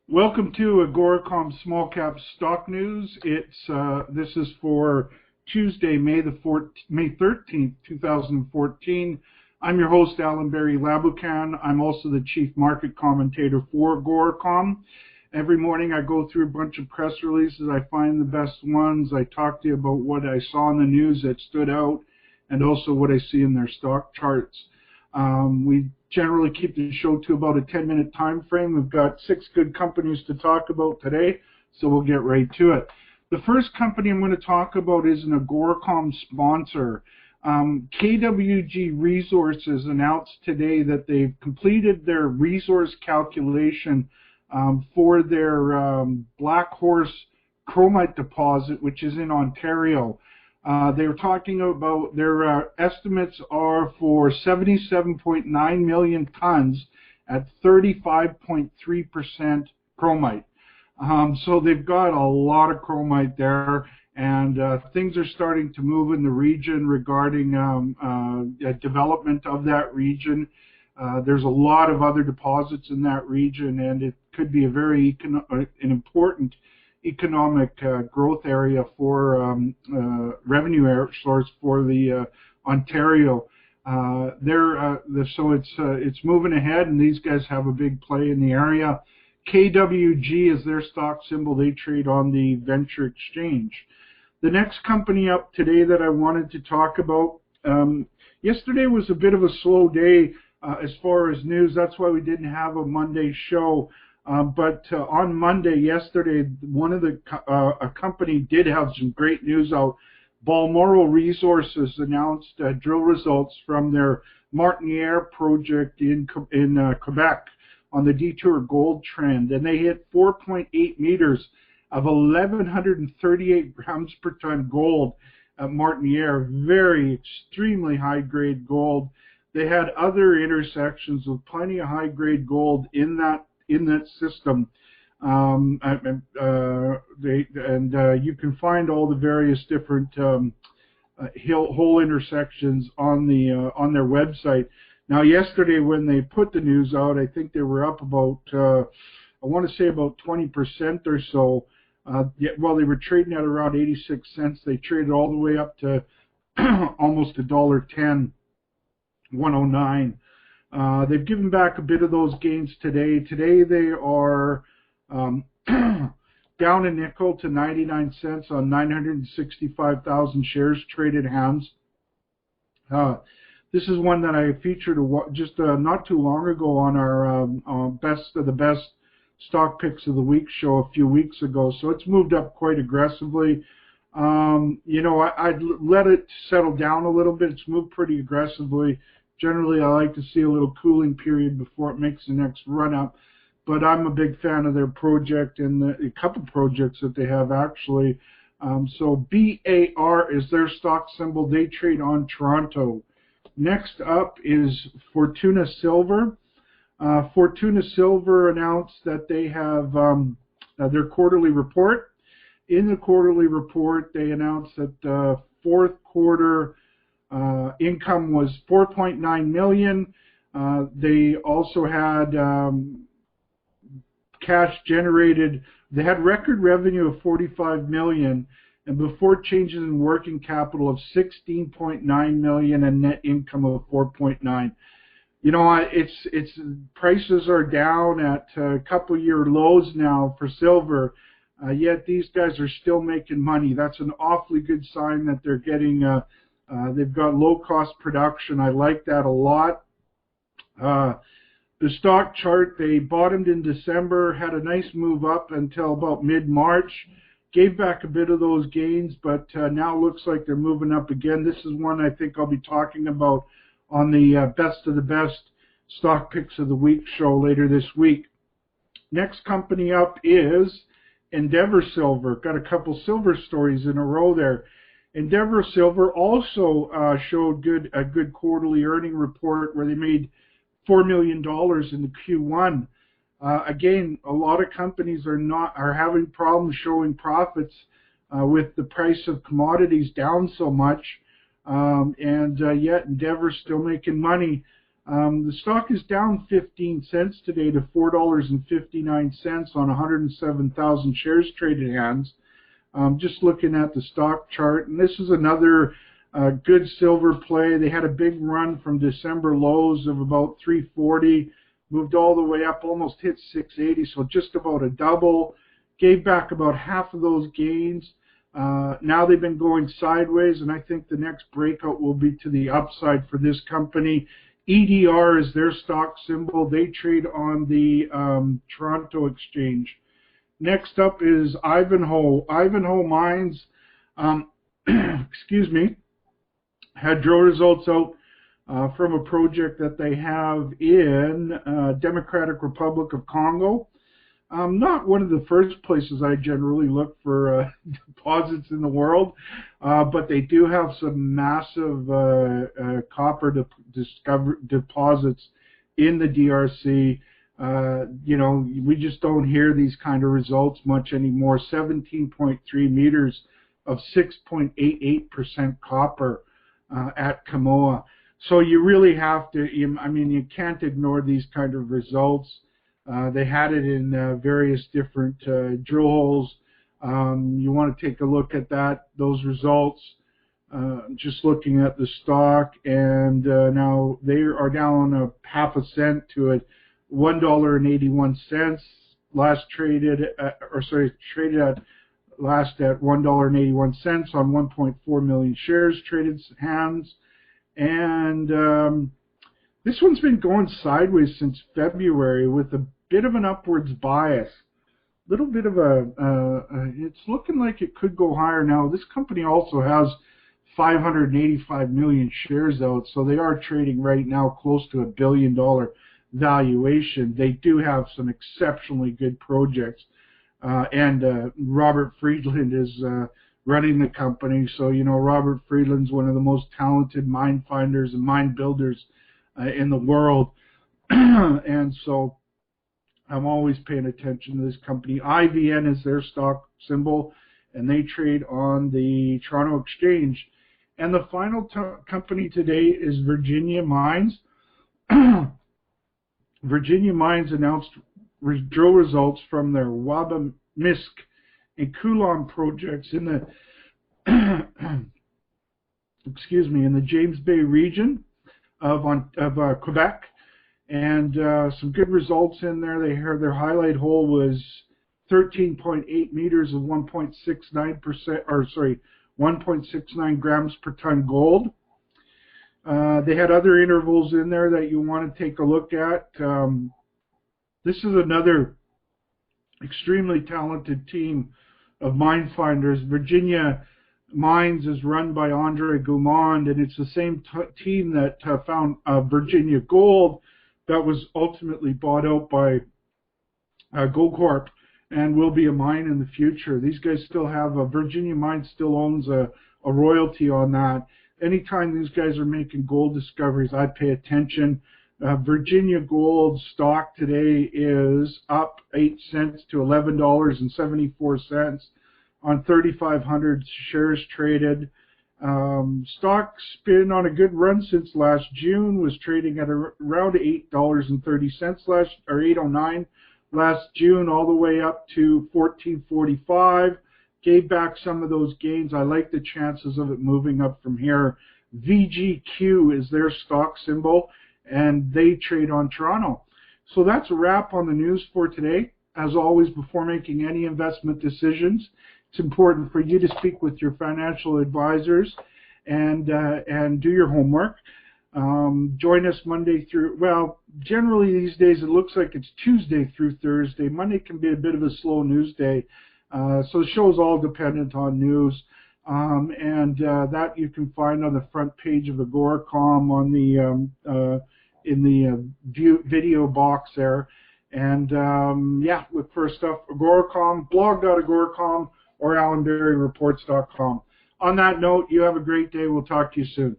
Welcome to AGORACOM Small Cap Stock News. This is for Tuesday, May 13th, 2014. I'm your host, Alan Barry Labucan. I'm also the chief market commentator for AGORACOM. Every morning I go through a bunch of press releases. I find the best ones. I talk to you about what I saw in the news that stood out and also what I see in their stock charts. We generally keep the show to about a 10-minute time frame. We've got 6 good companies to talk about today, so we'll get right to it. The first company I'm going to talk about is an AGORACOM sponsor. KWG Resources announced today that they've completed their resource calculation for their Black Horse chromite deposit, which is in Ontario. They were talking about their estimates are for 77.9 million tons at 35.3% chromite. So they've got a lot of chromite there, and things are starting to move in the region regarding development of that region. There's a lot of other deposits in that region, and it could be a very an important economic growth area for revenue source for the Ontario. So it's moving ahead, and these guys have a big play in the area. KWG is their stock symbol. They trade on the Venture Exchange. The next company up today that I wanted to talk about, yesterday was a bit of a slow day as far as news. That's why we didn't have a Monday show. But on Monday, yesterday, a company did have some great news out. Balmoral Resources announced drill results from their Martiniere project in Quebec on the Detour Gold Trend, and they hit 4.8 meters of 1,138 grams per ton gold at Martiniere. Very extremely high-grade gold. They had other intersections with plenty of high-grade gold in that system, you can find all the various different hole intersections on their website. Now, yesterday when they put the news out, I think they were up about I want to say about 20% or so. While they were trading at around 86 cents, they traded all the way up to almost $1.10, 109. They've given back a bit of those gains today. Today they are down a nickel to 99 cents on 965,000 shares traded hands. This is one that I featured just not too long ago on our best of the best stock picks of the week show a few weeks ago. So it's moved up quite aggressively. I'd let it settle down a little bit. It's moved pretty aggressively. Generally, I like to see a little cooling period before it makes the next run up. But I'm a big fan of their project and a couple projects that they have actually. So BAR is their stock symbol. They trade on Toronto. Next up is Fortuna Silver. Fortuna Silver announced that they have their quarterly report. In the quarterly report, they announced that the fourth quarter income was $4.9 million. They also had cash generated. They had record revenue of $45 million, and before changes in working capital of $16.9 million and net income of $4.9 million. You know, it's prices are down at a couple-year lows now for silver. Yet these guys are still making money. That's an awfully good sign that they're getting. They've got low-cost production. I like that a lot. The stock chart, they bottomed in December, had a nice move up until about mid-March, gave back a bit of those gains, but now looks like they're moving up again. This is one I think I'll be talking about on the best of the best stock picks of the week show later this week. Next company up is Endeavour Silver. Got a couple silver stories in a row there. Endeavour Silver also showed a good quarterly earning report where they made $4 million in the Q1. Again, a lot of companies are having problems showing profits with the price of commodities down so much, and yet Endeavour's still making money. The stock is down 15 cents today to $4.59 on 107,000 shares traded hands. Just looking at the stock chart, and this is another good silver play. They had a big run from December lows of about 340, moved all the way up, almost hit 680, so just about a double. Gave back about half of those gains. Now they've been going sideways, and I think the next breakout will be to the upside for this company. EDR is their stock symbol. They trade on the Toronto Exchange. Next up is Ivanhoe. Ivanhoe Mines, excuse me, had drill results out from a project that they have in Democratic Republic of Congo. Not one of the first places I generally look for deposits in the world, but they do have some massive copper deposits in the DRC. You know, we just don't hear these kind of results much anymore. 17.3 meters of 6.88% copper at Kamoa. So you really have to, I mean, you can't ignore these kind of results. They had it in various different drill holes. You want to take a look at those results. Just looking at the stock, and now they are down a half a cent to a $1.81. Last traded, traded at last at $1.81 on 1.4 million shares traded hands, and this one's been going sideways since February with a bit of an upwards bias. Little bit of it's looking like it could go higher now. This company also has 585 million shares out, so they are trading right now close to $1 billion valuation. They do have some exceptionally good projects, and Robert Friedland is running the company. So, you know, Robert Friedland's one of the most talented mine finders and mine builders in the world, and so I'm always paying attention to this company. IVN is their stock symbol, and they trade on the Toronto Exchange. And the final company today is Virginia Mines. Virginia Mines announced drill results from their Wabamisk and Coulomb projects in the excuse me, in the James Bay region of Quebec. And some good results in there. They heard their highlight hole was 13.8 meters of 1.69%, or sorry, 1.69 grams per ton gold. They had other intervals in there that you want to take a look at. This is another extremely talented team of mine finders. Virginia Mines is run by Andre Goumond, and it's the same team that found Virginia Gold, that was ultimately bought out by Goldcorp and will be a mine in the future. These guys still have Virginia Mines still owns a royalty on that. Anytime these guys are making gold discoveries, I pay attention. Virginia Gold stock today is up 8 cents to $11.74 on 3,500 shares traded. Stock's been on a good run since last June, was trading at around $8.30 or $8.09 last June, all the way up to $14.45. Gave back some of those gains. I like the chances of it moving up from here. VGQ is their stock symbol, and they trade on Toronto. So that's a wrap on the news for today. As always, before making any investment decisions, it's important for you to speak with your financial advisors and do your homework. Join us Monday through, well, generally these days it looks like it's Tuesday through Thursday. Monday can be a bit of a slow news day. So the show's all dependent on news. And that you can find on the front page of AGORACOM on the in the video box there. And yeah, look for stuff AGORACOM, blog.agoracom, or AlanBerryReports.com. On that note, you have a great day. We'll talk to you soon.